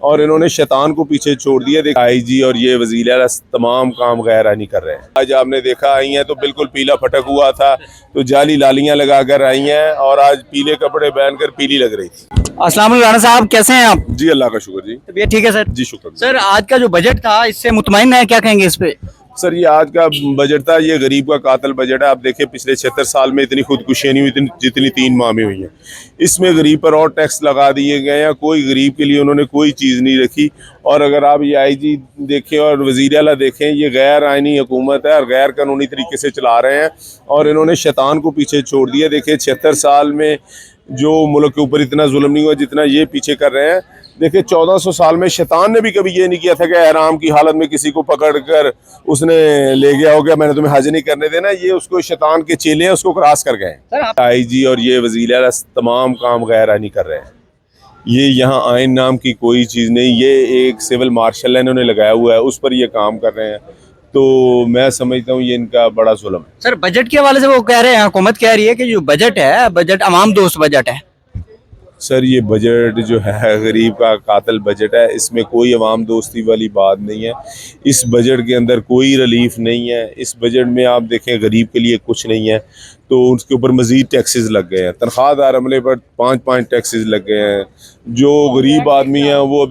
और इन्होंने शैतान को पीछे छोड़ दिया। देखा आईजी और ये वज़ीर आला तमाम काम गैर आइनी कर रहे हैं। आज आपने देखा आई हैं तो बिल्कुल पीला फटक हुआ था, तो जाली लालियां लगा कर आई हैं और आज पीले कपड़े पहनकर पीली लग रही थी। अस्सलाम वालेकुम राणा साहब, कैसे हैं आप? जी अल्लाह का शुक्र जी। तबीयत ठीक है सर? जी शुक्र सर, आज का जो बजट था इससे मुतमईन है, क्या कहेंगे इस पे? सर, ये आज का बजट था, ये गरीब का कातिल बजट है। आप देखिए पिछले 76 साल में इतनी खुदकुशियाँ नहीं हुई जितनी 3 माह में हुई हैं। इसमें गरीब पर और टैक्स लगा दिए गए हैं, कोई गरीब के लिए उन्होंने कोई चीज़ नहीं रखी। और अगर आप ये आईजी देखें और वज़ीर आला देखें, ये गैर आइनी हुकूमत है और गैर कानूनी तरीके से चला रहे हैं और इन्होंने शैतान को पीछे छोड़ दिया। देखिए 76 साल में जो मुल्क के ऊपर इतना जुल्म नहीं हुआ जितना ये पीछे कर रहे हैं। देखिए 1400 साल में शैतान ने भी कभी ये नहीं किया था कि हराम की हालत में किसी को पकड़ कर उसने ले गया हो गया मैंने तुम्हें हज नहीं करने देना। ये उसको शैतान के चेले हैं, उसको क्रॉस कर गए। आईजी और ये वज़ीर आला तमाम काम गैर आइनी कर रहे हैं। ये यहाँ आइन नाम की कोई चीज़ नहीं, ये एक सिविल मार्शल है इन्होंने लगाया हुआ है, उस पर ये काम कर रहे हैं। तो मैं समझता हूँ ये इनका बड़ा जुल्म है। सर, बजट के हवाले से वो कह रहे हैं, हुकूमत कह रही है कि जो बजट है, बजट अवाम दोस्त बजट है। सर, ये बजट जो है गरीब का कातिल बजट है, इसमें कोई अवाम दोस्ती वाली बात नहीं है। इस बजट के अंदर कोई रिलीफ नहीं है। इस बजट में आप देखें गरीब के लिए कुछ नहीं है, तो उसके ऊपर मज़ीद टैक्सेस लग गए हैं। तनख्वाहदार अमले पर 5-5 टैक्सेस लग गए हैं। जो गरीब आदमी है वो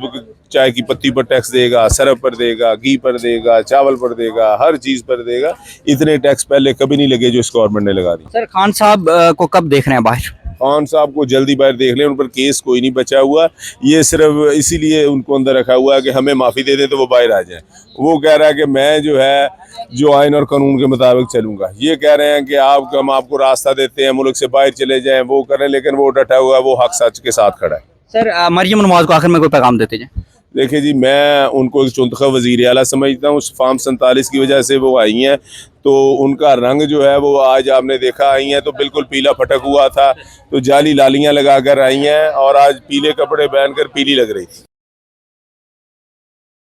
चाय की पत्ती पर टैक्स देगा, सरफ पर देगा, घी पर देगा, चावल पर देगा, हर चीज़ पर देगा। इतने टैक्स पहले कभी नहीं लगे जो इस गवर्नमेंट ने लगा दी। सर, खान साहब को कब देख रहे हैं बाहर? खान साहब को जल्दी बाहर देख लें, उन पर केस कोई नहीं बचा हुआ। ये सिर्फ इसीलिए उनको अंदर रखा हुआ है कि हमें माफ़ी दे दें तो वो बाहर आ जाए। वो कह रहा है कि मैं जो है जो आइन और कानून के मुताबिक चलूँगा। ये कह रहे हैं कि हम आपको रास्ता देते हैं, मुल्क से बाहर चले जाएं, वो करें, लेकिन वो डटा हुआ है, वो हक सच के साथ खड़ा है। सर, मरियम नवाज को आखिर में कोई पैगाम देते जाए? देखिए जी, मैं उनको एक चुंतखा वज़ीर आला समझता हूँ। फार्म 47 की वजह से वो आई हैं, तो उनका रंग जो है वो आज आपने देखा आई हैं तो बिल्कुल पीला फटक हुआ था, तो जाली लालियां लगा कर आई हैं और आज पीले कपड़े पहनकर पीली लग रही थी।